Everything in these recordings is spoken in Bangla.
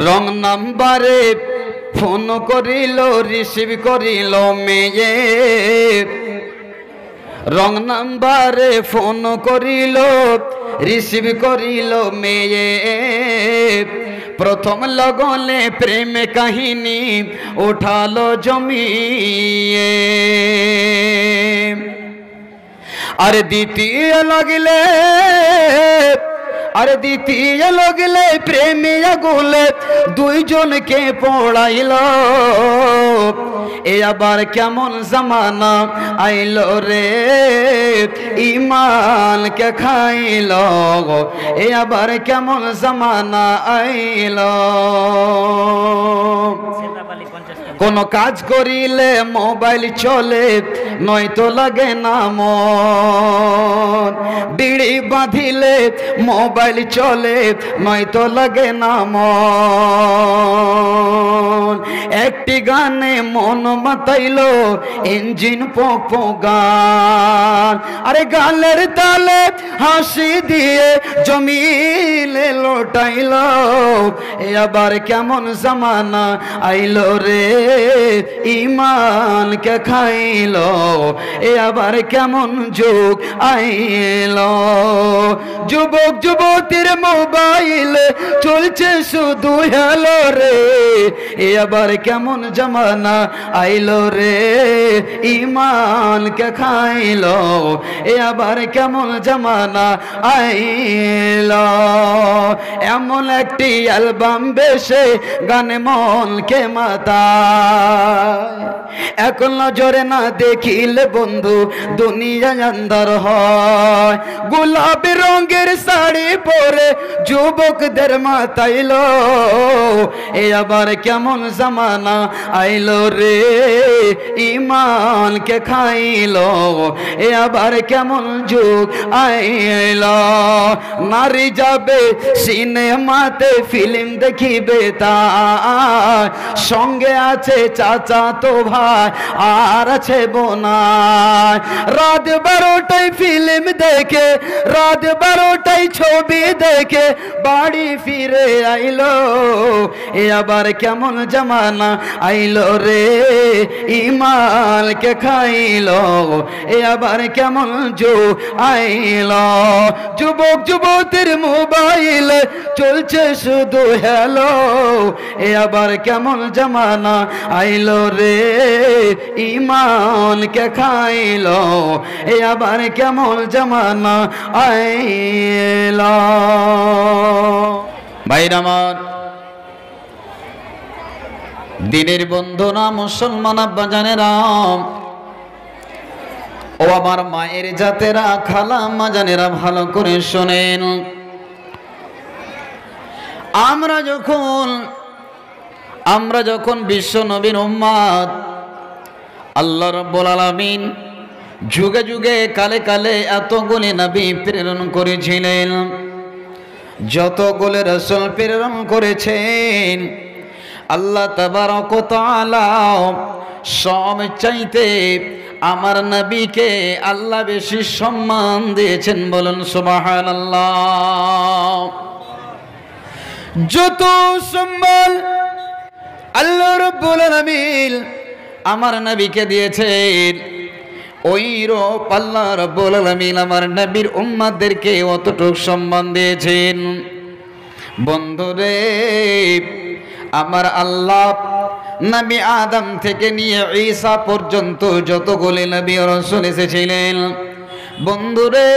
রং নাম্বারে ফোন করিল রিসিভ করিল মেয়ে, রং নাম্বারে ফোন করিল রিসিভ করিল মেয়ে। প্রথম লগনে প্রেম কাহিনী উঠালো জমিয়ে, আর দ্বিতীয় লগলে প্রেমিয়া গুলে দুইজনকে পড়াইল। এ আবার কেমন জামানা আইলো রে, ইমানকে খাইল। এ আবার কেমন জামানা আইল। কোন কাজ করিলে মোবাইল চলে, নয়তো লাগে না মন। বিড়ি বাঁধিলে মোবাইল চলে, নয়তো লাগে না মন। একটি গানে মন মাতাইল, ইঞ্জিন পক গান। আরে গালের তালে হাসি দিয়ে জমিলে লোটাইল। এ আবার কেমন জামানা আইলো রে, ইমানকে খাইল। এ আবার কেমন যুগ আইল। যুবক যুবতীর মোবাইল চলছে শুধু হ্যালো রে, এ আবার কেমন জামানা আইলো রে, ইমানকে খাইল। এ আবার কেমন জামানা আইল। এমন একটি অ্যালবাম বেশে গানে মনকে মাতা, এখন নজরে না দেখিলে বন্ধু দুনিয়া আন্ধার হয়। গোলাপি রঙের শাড়ি পরে যুবকদের মাতাইল। এ আবার কেমন জামানা আইলো রে, ইমানকে খাইল। এ আবার কেমন যুগ আইল। নারী যাবে সিনেমাতে ফিল্ম দেখিবে, তার সঙ্গে আছে চাচা তো ভাই আর আছে বোনাই। রাত 12টায় ফিল্ম দেখে, রাত 12টায় ছবি দেখে বাড়ি ফিরে আইলো। এ আবার কেমন জামানা আইলো রে, ইমানকে খাইল। এ আবার কেমন যুগ আইল। যুবক যুবতীর মোবাইল চলছে শুধু হ্যালো। এ আবার কেমন জামানা আইলো রে, ইমানকে খাইল। এ আবার কেমন জামানা আইল। ভাইরা আমার, দিনের বন্ধুরা, মুসলমান আব্বা জানেরা, ও আমার মায়ের জাতেরা, খালা আম্মা জানেরা, ভালো করে শোনেন। আমরা যখন বিশ্ব নবীর উম্মত, আল্লাহ রাব্বুল আলামিন যুগে যুগে কালে কালে এতগুলি নবী প্রেরণ করেছিলেন। যতগুলি রাসূল প্রেরণ করেছেন, আল্লাহ তাবারক ওয়া তাআলা সব চাইতে আমার নবীকে আল্লাহ বেশি সম্মান দিয়েছেন। বলুন সুবহানাল্লাহ। যত সম্মান আল্লাহ রাব্বুল আলামিন আমার নবীকে দিয়েছেন, ওই রূপ আল্লাহ রাব্বুল আলামিন আমার নবীর উম্মতদেরকে অতটুকু সম্মান দিয়েছেন। বন্ধুরে, আমার আল্লাহ নবী আদম থেকে নিয়ে ঈসা পর্যন্ত যতগুলি নবী ও রাসূল এসেছিলেন, বন্ধুরে,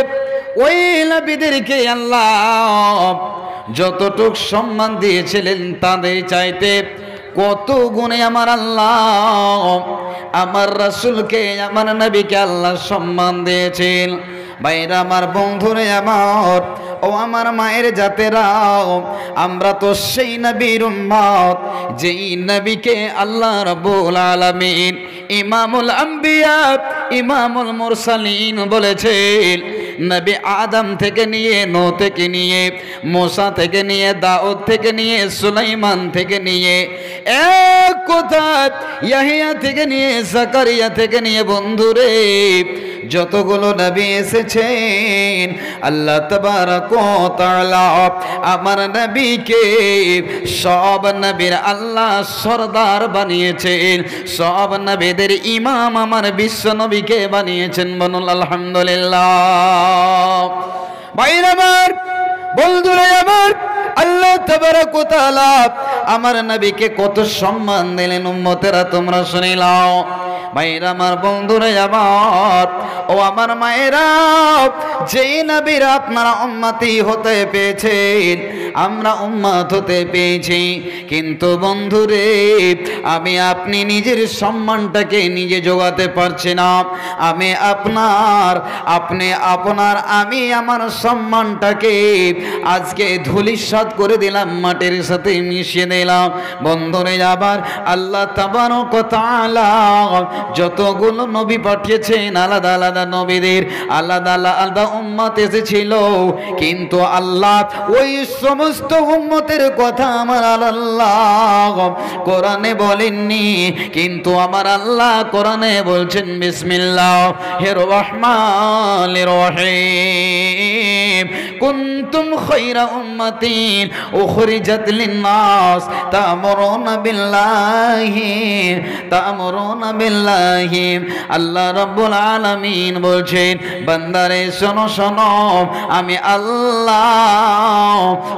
ওই নবীদেরকে আল্লাহ যতটুক সম্মান দিয়েছিলেন, তাদের চাইতে কত গুণে আমার আল্লাহ আমার রাসূলকে, আমার নবীকে আল্লাহ সম্মান দিয়েছেন। ভাইরা আমার, বন্ধুরে আমার, ও আমার মায়ের জাতেরাও, আমরা তো সেই নবীর উম্মত যেই নবীকে আল্লাহ রাব্বুল আলামিন ইমামুল আম্বিয়া, ইমামুল মুরসালিন বলেছেন। নবী আদম থেকে নিয়ে, নূহ থেকে নিয়ে, মুসা থেকে নিয়ে, দাউদ থেকে নিয়ে, সুলাইমান থেকে নিয়ে, এক কথা ইয়াহিয়া থেকে নিয়ে, জাকারিয়া থেকে নিয়ে, বন্ধুরে যতগুলো নবী এসেছেন আল্লাহ তাবারক ওয়া তাআলা আমার নবীকে সব নবীর আল্লাহ সরদার বানিয়েছেন, সব নবীদের ইমাম আমার বিশ্ব নবীকে বানিয়েছেন। বলুন আলহামদুলিল্লাহ। ভাইরা আমার, বন্ধুরা আমার, আল্লাহ তাবারক ওয়া তাআলা আমার নবীকে কত সম্মান দিলেন। উম্মতেরা তোমরা শুনে নাও। ভাইরা আমার, বন্ধুরা আমার, ও আমার মায়েরা, যেই নবীর আপনারা উম্মতি হতে পেয়েছেন, আমরা উম্মত হতে পেয়েছি, কিন্তু বন্ধুরে আমি আপনি নিজের সম্মানটাকে নিজে জোগাতে পারছি না। আমি আপনার, আপনি আপনার, আমি আমার সম্মানটাকে আজকে ধূলিসাৎ করে দিলাম, মাটির সাথে মিশিয়ে দিলাম। বন্ধুরে আবার আল্লাহ তাবারক ওয়া তাআলা যতগুলো নবী পাঠিয়েছেন, আলাদা আলাদা নবীদের আলাদা আলাদা উম্মত এসেছিল, কিন্তু আল্লাহ ওই সমস্ত উম্মতের কথা আমার আল্লাহ কোরআনে বলেননি, কিন্তু আমার আল্লাহ কোরআনে বলছেন বিসমিল্লাহির রহমানির রহিম কুনতুম খায়রা উম্মাতিন উখরিজাত লিন-নাস তা'মুরুনা বিল্লাহি। আল্লাহ রাব্বুল আলামিন বলছেন, বান্দারে শোনো শোনো, আমি আল্লাহ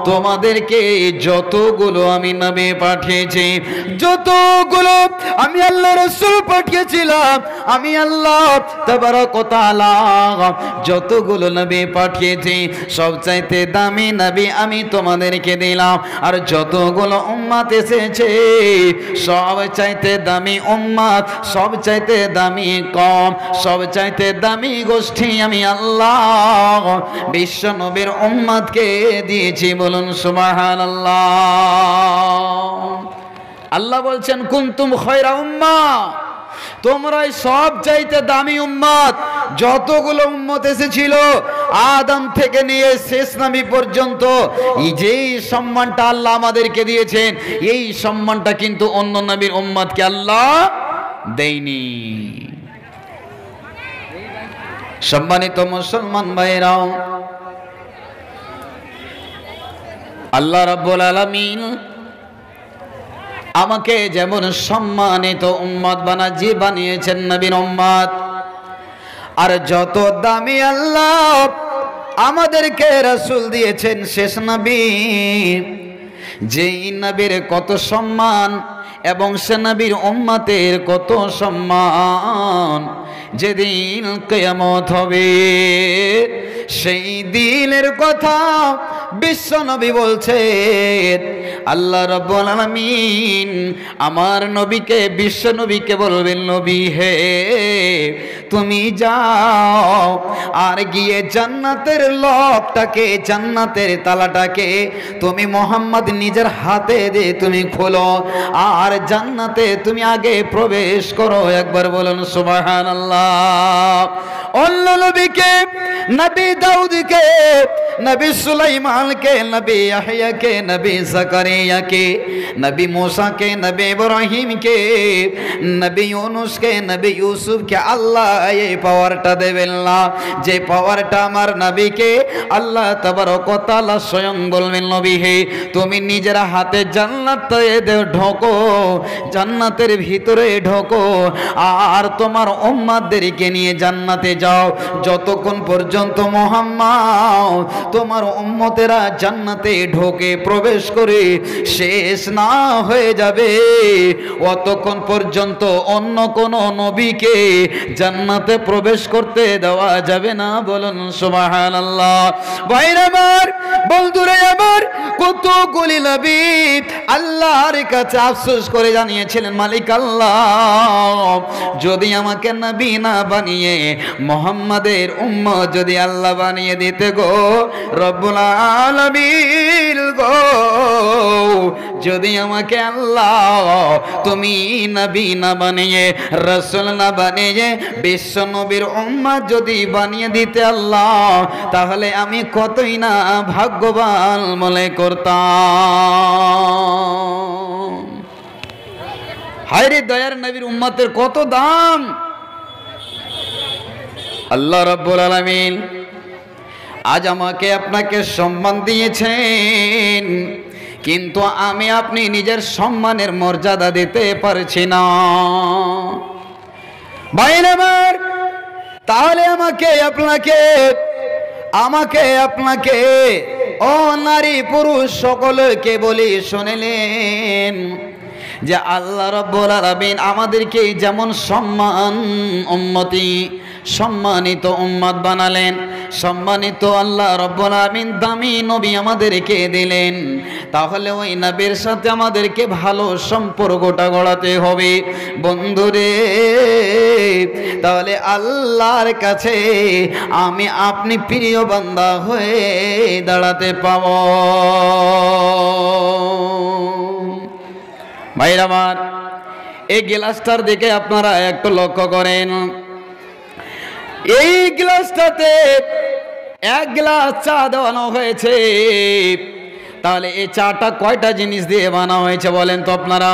তোমাদেরকে যতগুলো আমি নবী পাঠিয়েছি, যতগুলো আমি আল্লাহ রাসূল পাঠিয়েছিলাম, আমি আল্লাহ তাবারক ওয়া তাআলা যতগুলো নবী পাঠিয়েছি, সবচাইতে দামি নবী আমি তোমাদেরকে দিলাম। আর যতগুলো উম্মত এসেছে, সবচাইতে দামি উম্মত, সবচাইতে দামি কম, সবচাইতে দামি গোষ্ঠী আমি আল্লাহ বিশ্ব নবীর উম্মতকে দিয়েছি। বলুন সুবহানাল্লাহ। আল্লাহ বলছেন কুনতুম খায়রা উম্মাহ, তোমরাই সব চাইতে দামি উম্মত। যতগুলো উম্মত এসেছিল আদম থেকে নিয়ে শেষ নবী পর্যন্ত, এই যে সম্মানটা আল্লাহ আমাদেরকে দিয়েছেন, এই সম্মানটা কিন্তু অন্য নবীর উম্মতকে আল্লাহ দেয়নি। সম্মানিত মুসলমান ভাইরাও, আল্লাহ রাব্বুল আলামিন আমাকে যেমন সম্মানিত উম্মত বানিয়েছেন নবীর উম্মত, আর যত দামি আল্লাহ আমাদেরকে রাসূল দিয়েছেন শেষ নবী, যেই নবীর কত সম্মান এবং সে নবীর উম্মতের কত সম্মান, যেদিন কিয়ামত হবে সেই দিনের কথা বিশ্ব নবী বলছেন। আল্লাহ রাব্বুল আলামিন আমার নবীকে, বিশ্ব নবীকে বলবেন, নবী হে তুমি যাও আর গিয়ে জান্নাতের লকটাকে, জান্নাতের তালাটাকে তুমি মোহাম্মদ নিজের হাতে দিয়ে তুমি খোলো, আর জান্নাতে তুমি আগে প্রবেশ করো। একবার বলুন সুবহানাল্লাহ। অন্য নবীকে, নবী দাউদকে, নবী সুলাইমানকে, নবী ইয়াহইয়াকে, নবী জাকারিয়াকে, নবী मूसा के, नबी इब्राहिम के, नबी यूनुस के, नबी यूसुफ के আল্লাহ এই পাওয়ারটা দেবেন না, যে পাওয়ারটা আমার নবীকে আল্লাহ তাবারক ওয়া তাআলা স্বয়ং বলবেন, নবী হে তুমি নিজের হাতে জান্নাতে ঢোকো, জান্নাতের ভিতরে ঢোকো, আর তোমার উম্মতদেরকে নিয়ে জান্নাতে যাও। যতক্ষণ পর্যন্ত মুহাম্মদ তোমার উম্মতেরা জান্নাতে ঢোকে, প্রবেশ করে শেষ না হয়ে যাবে, অতক্ষণ পর্যন্ত অন্য কোন নবীকে জান্নাতে প্রবেশ করতে দেওয়া যাবে না। বলুন সুবহানাল্লাহ। ভাইরা আমার, বন্ধুরা আমার, কতগুলি নবী আল্লাহর কাছে আফসোস করে জানিয়েছিলেন, মালিক আল্লাহ যদি আমাকে নবী না বানিয়ে মুহাম্মাদের উম্মত যদি আল্লাহ বানিয়ে দিতে গো রব্বুল আলামিন গো, যদি আমাকে আল্লাহ তুমি নবী না বানিয়ে, রাসূল না বানিয়ে, বিশ্ব নবীর উম্মত যদি বানিয়ে দিতে আল্লাহ, তাহলে আমি কতই না ভাগ্যবান মনে করতাম। হায়রে দয়ার নবীর উম্মতের কত দাম! আল্লাহ রাব্বুল আলামিন আজ আমাকে আপনাকে সম্মান দিয়েছেন, কিন্তু আমি আপনি নিজের সম্মানের মর্যাদা দিতে পারছি না। ভাইরা আমার, তাহলে আমাকে আপনাকে ও নারী পুরুষ সকলকে বলি শুনলেন যে আল্লাহ রাব্বুল আলামিন আমাদেরকে যেমন সম্মানিত উম্মত বানালেন, সম্মানিত আল্লাহ রাব্বুল আলামিন দামি নবী আমাদেরকে দিলেন, তাহলে ওই নবীর সাথে আমাদেরকে ভালো সম্পর্কটা গড়াতে হবে বন্ধুরে। তাহলে আল্লাহর কাছে আমি আপনি প্রিয় বান্দা হয়ে দাঁড়াতে পাব। ভাইরা আমার, এই গ্লাসটার দিকে আপনারা একটু লক্ষ্য করেন। এই গ্লাসটাতে এক গ্লাস চা দেওয়ানো হয়েছে। তাহলে এই চাটা কয়টা জিনিস দিয়ে বানানো হয়েছে বলেন তো আপনারা?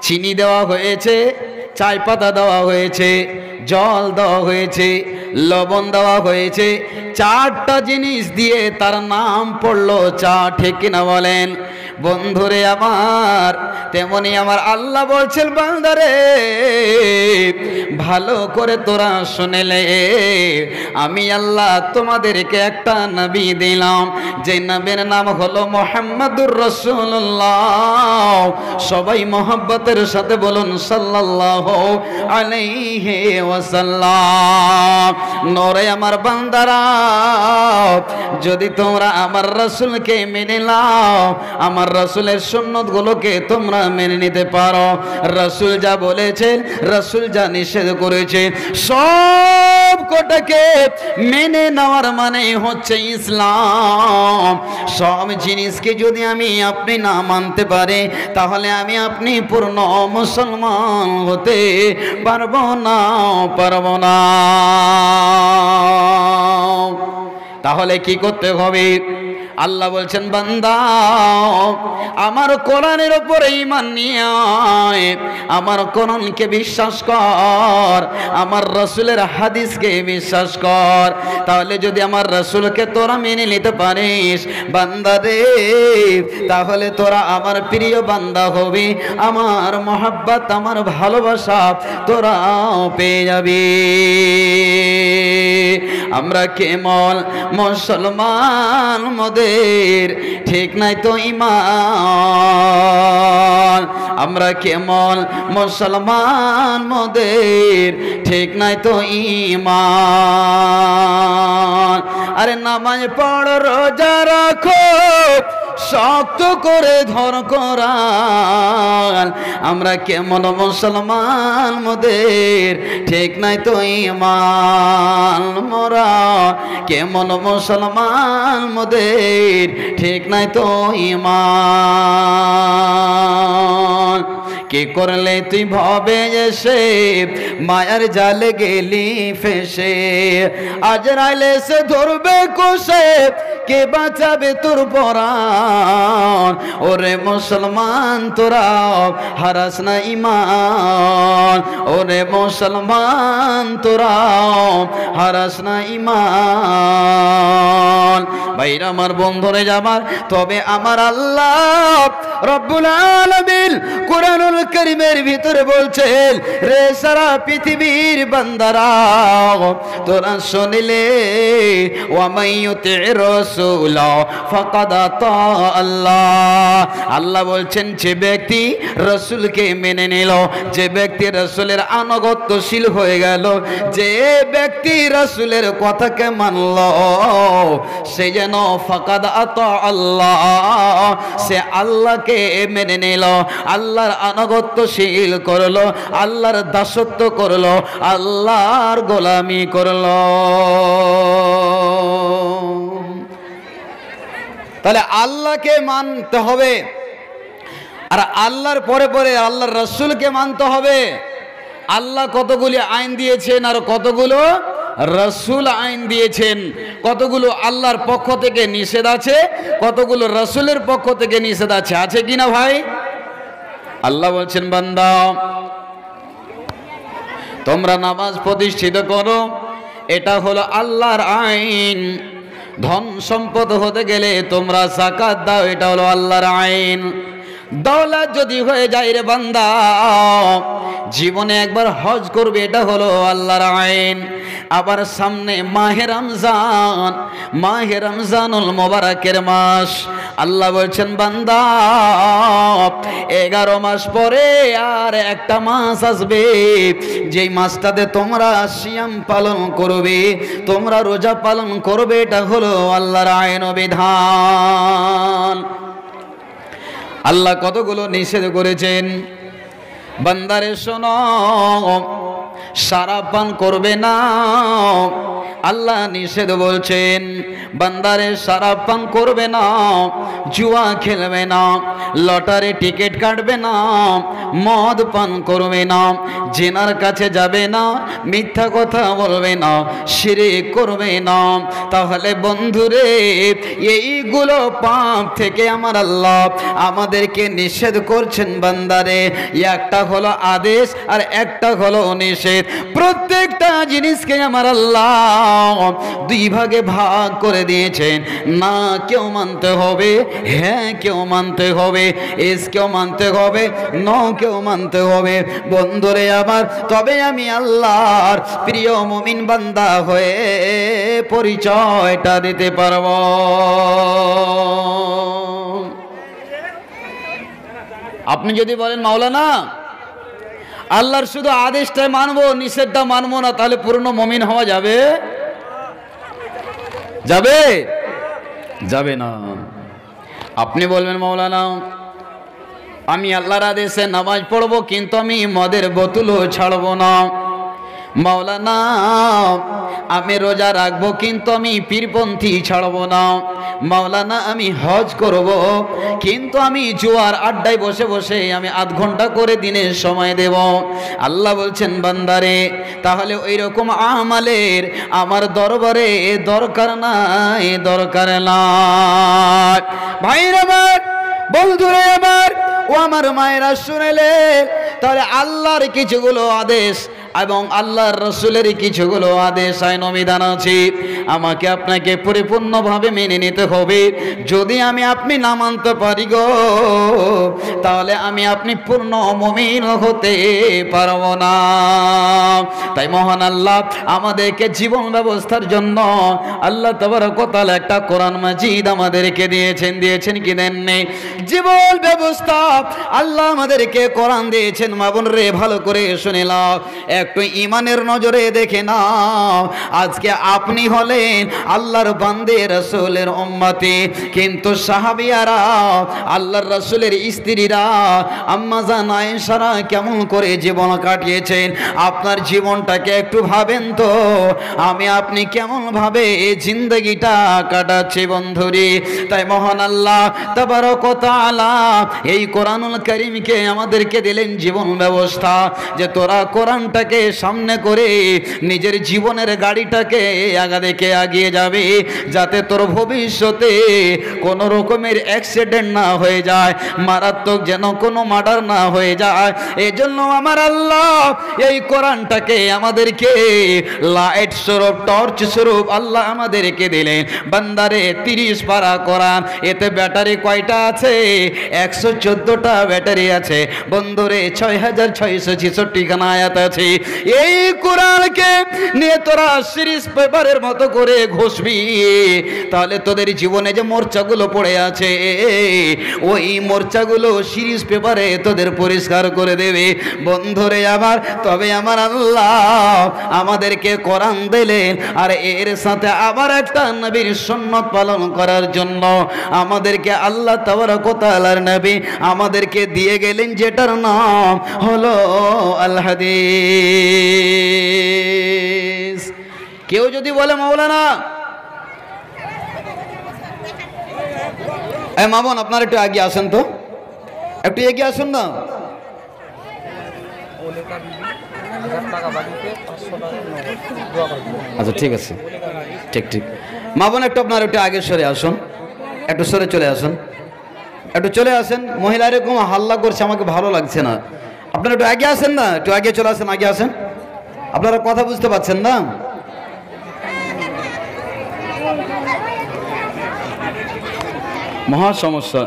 চিনি দেওয়া হয়েছে, চাই পাতা দেওয়া হয়েছে, জল দেওয়া হয়েছে, লবণ দেওয়া হয়েছে। চারটা জিনিস দিয়ে তার নাম পড়লো চা, ঠিক কিনা বলেন বন্ধুরে আমার? তেমনি আমার আল্লাহ বলছেন বান্দারে ভালো করে তোরা শুনেলে, আমি আল্লাহ তোমাদেরকে একটা নবী দিলাম, যে নবীর নাম হলো মুহাম্মাদুর রাসূলুল্লাহ। সবাই মোহাব্বতের সাথে বলুন সাল্লাল্লাহু আলাইহি ওয়াসাল্লাম। নরে আমার বান্দারা, যদি তোমরা আমার রাসূলকে মেনে নাও, আমার রাসূলের সুন্নতগুলোকে তোমরা মেনে নিতে পারো, রাসূল যা বলেছেন, রাসূল যা নিষেধ করেছে, সব কটাকে মেনে নেওয়ার মানে হচ্ছে ইসলাম। সব জিনিসকে যদি আমি আপনি না মানতে পারে, তাহলে আমি আপনি পূর্ণ মুসলমান হতে পারবো না। তাহলে কি করতে হবে? আল্লাহ বলছেন বান্দা আমার কোরআনের উপরে ঈমান নিয়ে আয়, আমার কোরআনকে বিশ্বাস কর, আমার রাসূলের হাদিসকে বিশ্বাস কর। তাহলে যদি আমার রাসূলকে তোরা মেনে নিতে পারিস বান্দা রে, তাহলে তোরা আমার প্রিয় বান্দা হবি, আমার মহব্বত, আমার ভালোবাসা তোরা পেয়ে যাবি। আমরা কেমন মুসলমান, মোদের ঠিক নাই তো ঈমান। আমরা কেমন মুসলমান, মোদের ঠিক নাই তো ঈমান। আরে নামাজ পড়ো, রোজা রাখো, শক্ত করে ধর কোরআন। আমরা কেমন মুসলমান, মোদের ঠিক নাই তো ঈমান। মোরা কেমন মুসলমান, মোদের ঠিক নাই তো ঈমান। কি করলে তুই ভবে এসে মায়ার জালে গেলি ফেসে, আজরাইলে সে ধরবে কোষে, কে বাঁচাবে তোর পরাণ। ওরে মুসলমান তোরা হারাস না ঈমান, ওরে মুসলমান তোরা হারাস না ঈমান। ভাইরা আমার, বন্ধুরে যাবার, তবে আমার আল্লাহ রব্বুল আলামিন কোরআনুল কারীমের ভিতরে বলছেন, রে সারা পৃথিবীর বান্দারা তোরা শুনলে, ওয়া মাইয়ুতির রাসূল ফাকাদ আতা আল্লাহ। আল্লাহ বলছেন যে ব্যক্তি রাসূলকে মেনে নিল, যে ব্যক্তি রাসূলের আনুগত্যশীল হয়ে গেল, যে ব্যক্তি রাসূলের কথাকে মানল, সে যেন ফাকাদ আতা আল্লাহ, সে আল্লাহকে মেনে নিল, আল্লাহর আনুগত্যশীল করলো, আল্লাহর দাসত্ব করলো, আল্লাহর গোলামি করলো। তাহলে আল্লাহকে মানতে হবে, আর আল্লাহর পরে পরে আল্লাহর রাসূলকে মানতে হবে। আল্লাহ কতগুলি আইন দিয়েছেন আর কতগুলো রাসূল আইন দিয়েছেন, কতগুলো আল্লাহর পক্ষ থেকে নিষেধ আছে, কতগুলো রাসূলের পক্ষ থেকে নিষেধ আছে, আছে কিনা ভাই? আল্লাহ বলছেন বান্দা তোমরা নামাজ প্রতিষ্ঠিত করো, এটা হলো আল্লাহর আইন। ধন সম্পদ হতে গেলে তোমরা যাকাত দাও, এটা হলো আল্লাহর আইন। দৌলত যদি হয়ে যায় রে বান্দা, জীবনে একবার হজ করবে, এটা হলো আল্লাহর আইন। আবার সামনে মাহে রমজান, মাহে রমজানুল মোবারকের মাস। আল্লাহ বলছেন বান্দা 11 মাস পরে আর একটা মাস আসবে, যেই মাসটাতে তোমরা সিয়াম পালন করবে, তোমরা রোজা পালন করবে, এটা হলো আল্লাহর আইন ও বিধান। আল্লাহ কতগুলো নিষেধ করেছেন। বান্দারে শোনো, শরাব পান করবে না, আল্লাহ নিষেধ বলছেন। বান্দারে শরাব পান করবে না, জুয়া খেলবে না, লটারি টিকিট কাটবে না, মদ পান করবে না, জিনার কাছে যাবে না, মিথ্যা কথা বলবে না, শিরক করবে না। তাহলে বন্ধুরে এইগুলো পাপ থেকে আমার আল্লাহ আমাদেরকে নিষেধ করছেন বান্দারে। একটা হলো আদেশ আর একটা হলো নিষেধ। প্রত্যেকটা জিনিসকে আমার আল্লাহ দুই ভাগে ভাগ করে দিয়েছেন। না কেউ মানতে হবে, হ্যাঁ কেউ মানতে হবে, এস কেউ মানতে হবে, ন কেউ মানতে হবে। বন্ধুরে আমার, তবে আমি আল্লাহর প্রিয় মুমিন বান্দা হয়ে পরিচয়টা দিতে পারব। আপনি যদি বলেন মাওলানা আল্লাহর শুধু আদেশটা মানবো, নিষেধটা মানবো না, তাহলে পূর্ণ মুমিন হওয়া যাবে? যাবে? যাবে না। আপনি বলবেন মাওলানা আমি আল্লাহর আদেশে নামাজ পড়বো, কিন্তু আমি মদের বোতলও ছাড়বো না। মাওলানা আমি রোজা রাখবো, কিন্তু আমি পীরপন্থী ছাড়বো না। মাওলানা আমি হজ করব, কিন্তু আমি জুয়ার আড্ডায় বসে বসে আমি আধ ঘন্টা করে দিনের সময় দেব। আল্লাহ বলছেন বান্দারে তাহলে ওই রকম আমালের আমার দরবারে দরকার নাই, দরকার নাই। ভাইরা আমার, বন্ধুরা আমার, ও আমার মায়েরা শুনেলে, তাহলে আল্লাহর কিছুগুলো আদেশ এবং আল্লাহর রসুলের কিছুগুলো আদেশ আইন বিধান আছে, আমাকে আপনাকে পরিপূর্ণভাবে মেনে নিতে হবে। যদি আমি আপনি না মানতে পারি গো, তাহলে আমি আপনি পূর্ণ মুমিন হতে পারব না। তাই মহান আল্লাহ আমাদেরকে জীবন ব্যবস্থার জন্য আল্লাহ তাবারক ওয়া তাআলা একটা কোরআন মাজিদ আমাদেরকে দিয়েছেন। দিয়েছেন কি দেননি? জীবন ব্যবস্থা আল্লাহ আমাদেরকে কোরআন দিয়েছেন। মা বোন রে, ভালো করে শুনে নাও, একটু ইমানের নজরে দেখে নাও। আজকে আপনি হলেন আল্লাহর বান্দে, রাসূলের উম্মতি, কিন্তু সাহাবিয়ারা, আল্লাহর রাসূলের স্ত্রীরা, আম্মা জান আয়েশারা কেমন করে জীবন কাটিয়েছেন। আপনার জীবনটাকে একটু ভাবেন তো, আমি আপনি কেমন ভাবে জিন্দগিটা কাটাচ্ছি বন্ধুরি। তাই মহান আল্লাহ তাবারক ওয়া তাআলা এই কোরআনুল কারীমকে আমাদেরকে দিলেন জীবন ব্যবস্থা, যে তোরা কোরআনটাকে সামনে করে নিজের জীবনের গাড়িটাকে আগাদেকে এগিয়ে যাবে, যাতে তোর ভবিষ্যতে কোনো রকমের অ্যাক্সিডেন্ট না হয়ে যায়, মারাত্মক যেন কোনো মার্ডার না হয়ে যায়। এজন্য আমার আল্লাহ এই কোরআনটাকে আমাদেরকে লাইট স্বরূপ, টর্চ স্বরূপ আল্লাহ আমাদেরকে দিলেন। বান্দারে 30 পারা কোরআন, এতে ব্যাটারি কয়টা আছে? 114টা ব্যাটারি আছে। বন্ধুরে 6666 খানা আয়াত আছে। এই কোরআনকে নিয়ে তোরা সিরিজ পেপারের মতো করে ঘষবি, তাহলে তোদের জীবনে যে মোর্চাগুলো পড়ে আছে, ওই মোর্চাগুলো সিরিজ পেপারে তোদের পরিষ্কার করে দেবে। বন্ধুরে আমার, তবে আমার আল্লাহ আমাদেরকে কোরআন দিলেন, আর এর সাথে আবার একটা নবীর সুন্নাত পালন করার জন্য আমাদেরকে আল্লাহ তাবারক ওয়া তাআলার নবী আমাদেরকে দিয়ে গেলেন, যেটার নাম হলো আল হাদিস। কেউ যদি বলে মাওলানা, মামুন আপনার একটু আগে আসেন তো, একটু এগিয়ে আসুন না। আচ্ছা ঠিক আছে, ঠিক ঠিক। মামুন একটু আপনার একটু আগে সরে আসুন, একটু সরে চলে আসুন, একটু চলে আসেন। মহিলা এরকম হাল্লা করছে, আমাকে ভালো লাগছে না। আপনারা একটু আগে আসেন না, একটু আগে চলে আসেন, আগে আসেন। আপনারা কথা বুঝতে পারছেন না? মহা সমস্যা,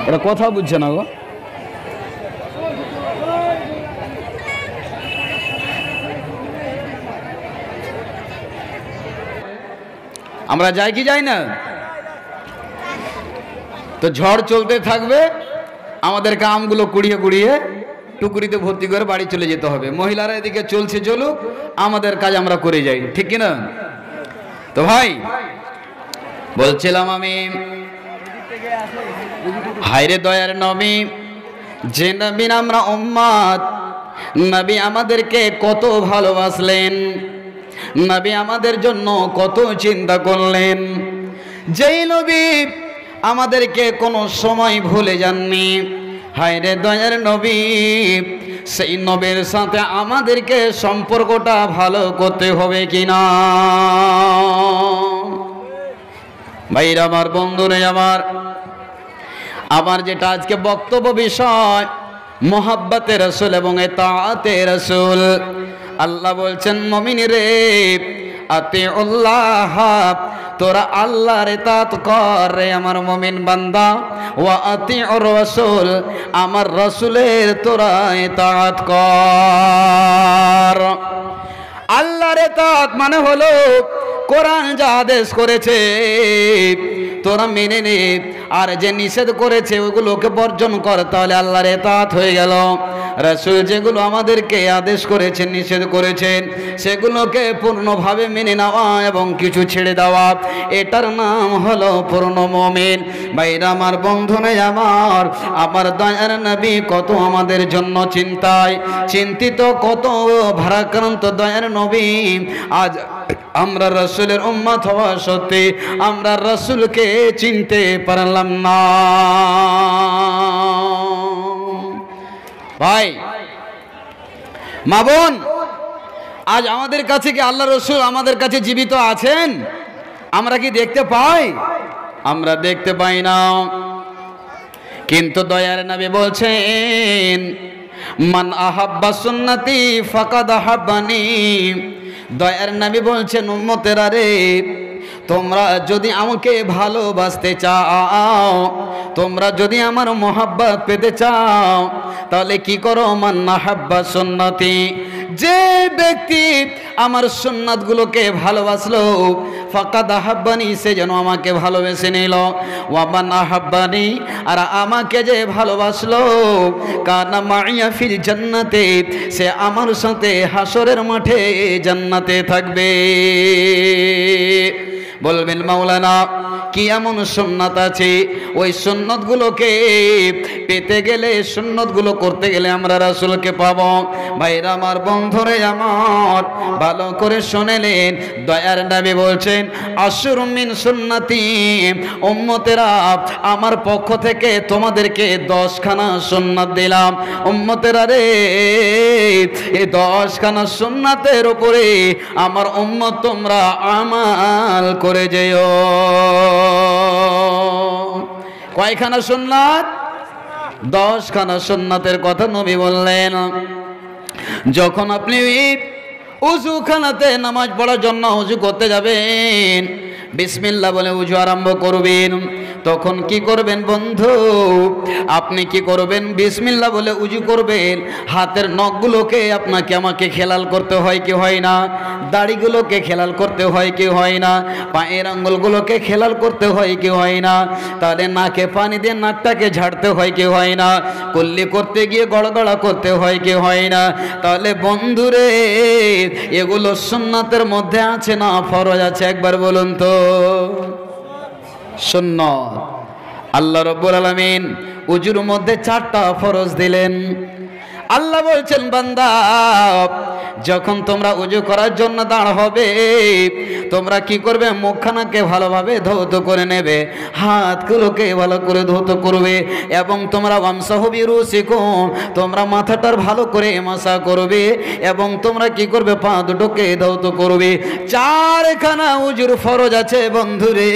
এটা কথা বুঝছে না গো। আমরা যাই কি যাই না? তো ঝড় চলতে থাকবে, আমাদেরকে আমগুলো কুড়িয়ে কুড়িয়ে টুকরিতে ভর্তি করে বাড়ি চলে যেতে হবে। মহিলারা এদিকে চলছে চলুক, আমাদের কাজ আমরা করে যাই, ঠিক কিনা? তো ভাই বলছিলাম আমি, হায়রে দয়ার নবী, যে নবীর আমরা উম্মত, নবী আমাদেরকে কত ভালোবাসলেন, নবী আমাদের জন্য কত চিন্তা করলেন। যেই নবী আমাদেরকে কোনো সময় ভুলে যাননি, হায়রে দয়ার নবী, সেই নবীর সাথে আমাদেরকে সম্পর্কটা ভালো করতে হবে কিনা? ভাইরা আমার, বন্ধুরে আমার যেটা আজকে বক্তব্য বিষয়, মোহাব্বতে রাসূল এবং ইতাআতে রাসূল। আল্লাহ বলছেন, মুমিন রে, আতিউল্লাহ, তোরা আল্লাহর ইতাআত কর রে আমার মুমিন বান্দা, ওয়া আতিউর রাসূল, আমার রাসূলের তোরা ইতাআত কর। আল্লাহর ইতাআত মানে হলো কোরআন যা আদেশ করেছে তোরা মেনে নে, আর যে নিষেধ করেছে ওগুলোকে বর্জন কর, তাহলে আল্লাহর ইতাআত হয়ে গেল। রাসূল যেগুলো আমাদেরকে আদেশ করেছেন, নিষেধ করেছেন, সেগুলোকে পূর্ণভাবে মেনে নেওয়া এবং কিছু ছেড়ে দেওয়া, এটার নাম হলো পূর্ণ মুমিন। ভাইরা আমার, বন্ধুরা আমার দয়ার নবী কত আমাদের জন্য চিন্তিত, কত ভারাক্রান্ত দয়ার নবী। আজ আমরা রাসূলের উম্মত হওয়া সত্ত্বে আমরা রাসূলকে চিনতে পারলাম না। ভাই মা বোন, আজ আমাদের কাছে কি আল্লাহ রাসূল আমাদের কাছে জীবিত আছেন? আমরা কি দেখতে পাই? আমরা দেখতে পাই না। কিন্তু দয়ার নবী বলছেন, মান আহাব্বা সুন্নতি ফাকাদ আহাব্বানি। দয়ার নবী বলছেন, উম্মতেরা রে, তোমরা যদি আমাকে ভালোবাসতে চাও, তোমরা যদি আমার মোহাব্বত পেতে চাও, তাহলে কি করো? মান আহাব্বা সুন্নতি, যে ব্যক্তি আমার সুন্নাতগুলোকে ভালোবাসলো, ফাকাদ আহাব্বানি, সে যেন আমাকে ভালোবেসে নিল। ওয়া মান আহাব্বানি, আর আমাকে যে ভালোবাসলো, কানা মাইয়া ফিল জান্নাতে, সে আমার সাথে হাসরের মাঠে জান্নাতে থাকবে। বলবেন মাওলানা, কি এমন সুন্নাত আছে? ওই সুন্নতগুলোকে পেতে গেলে, সুন্নতগুলো করতে গেলে আমরা রাসূলকে পাবো। ভাইরা আমার, বন্ধুরে আমার, ভালো করে শুনেলেন, দয়ার নবী বলছেন, আশরু মিন সুন্নতি, উম্মতেরা, আমার পক্ষ থেকে তোমাদেরকে 10খানা সুন্নাত দিলাম। উম্মতেরা রে, এই 10খানা সুন্নাতের উপরে আমার উম্মত তোমরা আমাল করে যেও। কয়খানা সুন্নাত? 10খানা সুন্নাতের কথা নবী বললেন। যখন আপনি উযুখানাতে নামাজ পড়ার জন্য উযু করতে যাবেন, বিসমিল্লাহ বলে উযু আরম্ভ করবেন, তখন কি করবেন বন্ধু? আপনি কি করবেন? বিসমিল্লাহ বলে উযু করবেন। হাতের নখগুলোকে আপনাকে আমাকে খেলাল করতে হয় কি হয় না? দাড়িগুলোকে খেলাল করতে হয় কি হয় না? পায়ের আঙ্গুলগুলোকে খেলাল করতে হয় কি হয় না? তাহলে নাকে পানি দিয়ে নাকটাকে ঝাড়তে হয় কি হয় না? কুল্লি করতে গিয়ে গড়গড়া করতে হয় কি হয় না? তাহলে বন্ধুরে, এগুলো সুন্নাতের মধ্যে আছে না ফরজ আছে? একবার বলুন তো। সুন্নাত। আল্লাহ রাব্বুল আলামিন উজুর মধ্যে 4টা ফরজ দিলেন। আল্লাহ বলছেন, বান্দা, যখন তোমরা উজু করার জন্য দাঁড় হবে, তোমরা কি করবে? মুখখানাকে ভালোভাবে ধৌত করে নেবে, হাতগুলোকে ভালো করে ধৌত করবে, এবং তোমরা ওয়ামসাহু বিরুসিকুম, তোমরা মাথাটার ভালো করে মাসা করবে, এবং তোমরা কি করবে? পা দুটোকে ধৌত করবে। 4খানা উজুর ফরজ আছে বন্ধুরে,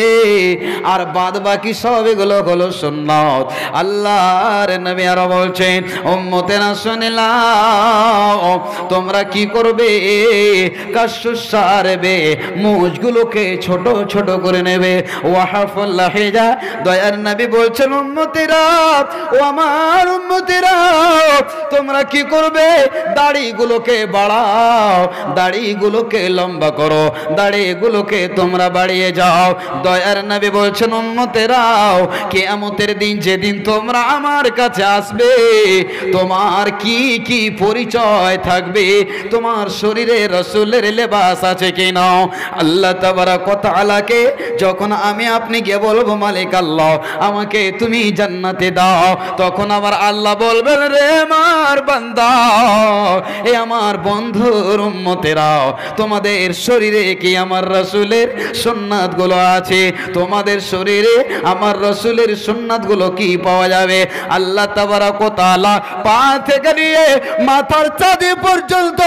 আর বাদ বাকি সব এগুলো হলো সুন্নাত। আল্লাহর নবী আরো বলছেন, উম্মতেরা শুনে নাও, তোমরা কি কি করবে? কাশুস সারবে, মুজগুলোকে ছোট ছোট করে নেবে। ওয়াহাফুল লাহিজা, দয়ার নবী বলছেন উম্মতেরা, ও আমার উম্মতেরা, তোমরা কি করবে? দাড়িগুলোকে বাড়াও, দাড়িগুলোকে লম্বা করো, দাড়িগুলোকে তোমরা বাড়িয়ে যাও। দয়ার নবী বলছেন উম্মতেরাও, কিয়ামতের দিন যেদিন তোমরা আমার কাছে আসবে, তোমার কি কি পরিচয় থাকবে? তোমার শরীরে রাসূলের লেবাস আছে কিনা? আল্লাহ তাবারাক ওয়া তাআলাকে যখন আমি আপনি গিয়ে বলবো, মালিক আল্লাহ আমাকে তুমি জান্নাতে দাও, তখন আবার আল্লাহ বলবেন, রে আমার বান্দা, এ আমার বন্ধুর উম্মতেরাও, তোমাদের শরীরে কি আমার রাসূলের সুন্নাতগুলো আছে? তোমাদের শরীরে আমার রাসূলের সুন্নাতগুলো কি পাওয়া যাবে? আল্লাহ তাবারাক ওয়া তাআলা পা থেকে নিয়ে মাথার চাঁদি পর্যন্ত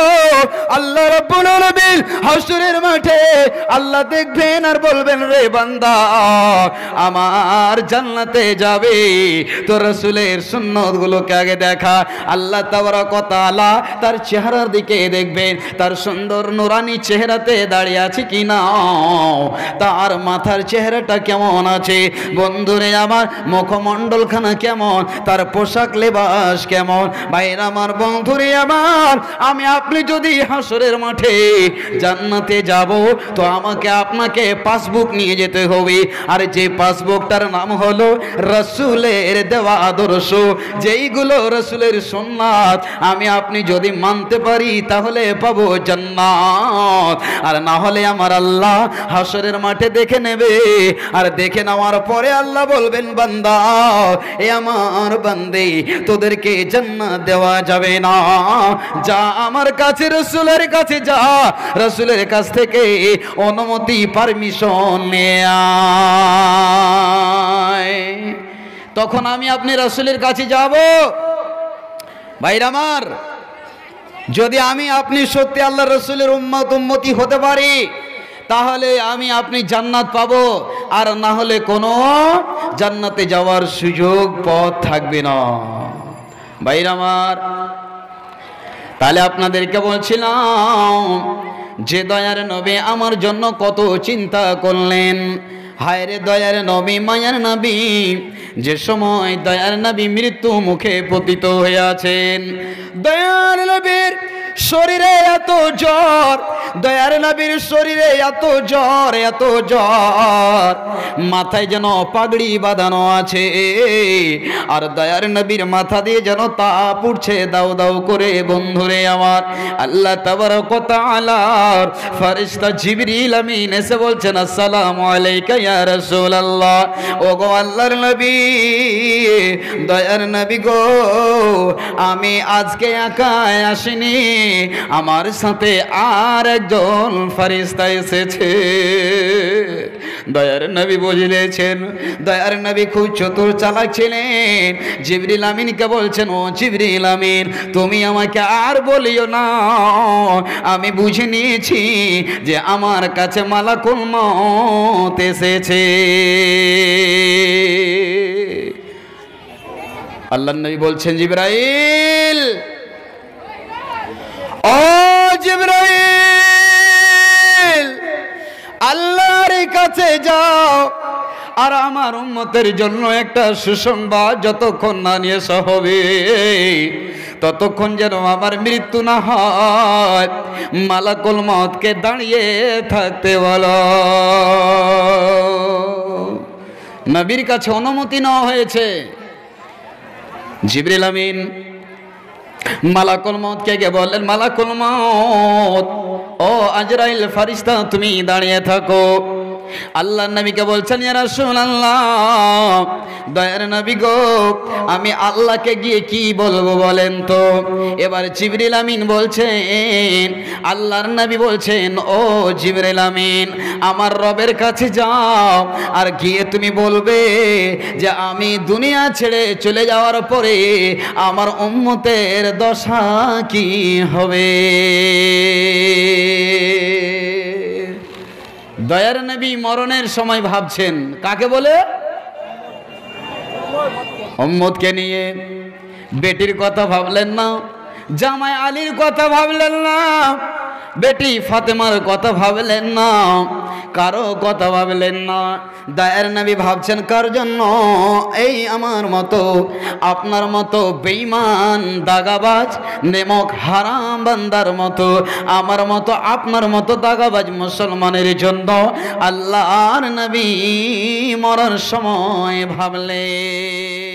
আল্লাহ রাব্বুল আলামিন হাসরের মাঠে আল্লাহ দেখবেন আর বলবেন, রে বান্দা, আমার জান্নাতে যাবে, তো রাসূলের সুন্নাতগুলোকে আগে দেখা। আল্লাহ তাবারাক ওয়া তাআলা তার চেহারার দিকে দেখবেন, তার সুন্দর নুরানি চেহারাতে দাঁড়িয়ে আছে কিনা, তার মাথার চেহারাটা কেমন আছে, বন্ধুরে আমার মুখমণ্ডলখানা কেমন, তার পোশাক লেবাস কেমন। ভাইরা আমার, বন্ধুরে আমার, আমি আপনি যদি হাসরের মাঠে জান্নাতে যাব, তো আমাকে আপনাকে পাসবুক নিয়ে যেতে হবে, আর যে পাসবুকটার নাম হলো রাসূলের দেওয়া আদর্শ, যেইগুলো রাসূলের সুন্নাত আমি আপনি যদি মানতে পারি তাহলে পাবো জান্নাত, আর না হলে আমার আল্লাহ হাসরের মাঠে দেখে নেবে, আর দেখে নেওয়ার পরে আল্লাহ বলবেন, বান্দা, এ আমার বান্দে, তোদেরকে জান্নাত দেওয়া যাবে না, যা আমার কাছে রাসূলের কাছে যা, রাসূলের কাছ থেকে অনুমতি পারমিশন নেয়া। তখন আমি আপনি রাসূলের কাছে যাব। ভাইরা আমার, যদি আমি আপনি সত্যি আল্লাহ রাসূলের উম্মতি হতে পারি, তাহলে আমি আপনি জান্নাত পাবো, আর না হলে কোনো জান্নাতে যাওয়ার সুযোগ পথ থাকবে না। ভাইরা আমার, তাহলে আপনাদেরকে বলছিলাম যে দয়ার নবী আমার জন্য কত চিন্তা করলেন। হায় রে দয়ার নবী, মায়ার নবী, যে সময় দয়ার নবী মৃত্যু মুখে পতিত হয়ে আছেন, দয়ার নবীর শরীরে এত জ্বর, দয়ার নবীর শরীরে এত জ্বর, এত জ্বর, মাথায় যেন পাগড়ি বাঁধানো আছে, আর দয়ার নবীর মাথা দিয়ে যেন তাপ উঠছে দাউ দাউ করে। বন্ধুরে আমার, আল্লাহ তাবারাক ওয়া তাআলার ফেরেশতা জিবরিল আমিন এসে বলছেন, আসসালামু আলাইকা ইয়া রাসূলুল্লাহ। ও গো আল্লাহর নবী, দয়ার নবী গো, আমি আজকে একাই আসিনি, আমার সাথে আর একজন ফেরেশতা এসেছে। দয়ার নবী বুঝলেছেন, দয়ার নবী খুব চতুর চালাক ছিলেন। জিবরিল আমিনকে বলছেন, ও জিবরিল আমিন, তুমি আমাকে আর বলিও না, আমি বুঝে নিয়েছি যে আমার কাছে মালাকুল মউত এসেছে। আল্লাহর নবী বলছেন, জিবরাইল, ও জিবরাইল, আল্লাহর কাছে যাও, আর আমার উম্মতের জন্য একটা সুসংবাদ যতক্ষণ না নিয়ে আসা হবে, ততক্ষণ যেন আমার মৃত্যু না হয়, মালাকুল মউতকে দাঁড়িয়ে থাকতে বলো। নবীর কাছে অনুমতি নেওয়া হয়েছে। জিবরিল আমিন মালাকুল মউতকে গিয়ে বললেন, মালাকুল মউত, ও আজরাইল ফেরেশতা, তুমি দাঁড়িয়ে থাকো। আল্লাহর নবীকে বলছেন, ইয়া রাসূলুল্লাহ, দয়ার নবী গো, আমি আল্লাহকে গিয়ে কি বলবো বলেন তো। এবার জিবরিল আমিন বলছেন, আল্লাহর নবী বলছেন, ও জিবরিল আমিন, আমার রবের কাছে যাও, আর গিয়ে তুমি বলবে যে আমি দুনিয়া ছেড়ে চলে যাওয়ার পরে আমার উম্মতের দশা কি হবে। দয়ার নবী মরণের সময় ভাবছেন, কাকে বলে? উম্মতকে নিয়ে। বেটির কথা ভাবলেন না, জামাই আলীর কথা ভাবলেন না, বেটি ফাতেমার কথা ভাবলেন না, কারো কথা ভাবলেন না। দয়ার নবী ভাবছেন কার জন্য? এই আমার মতো, আপনার মতো বেঈমান, দাগাবাজ, নেমক, হারাম বান্দার মতো, আমার মতো, আপনার মতো দাগাবাজ মুসলমানের জন্য আল্লাহর নবী মরার সময় ভাবলেন।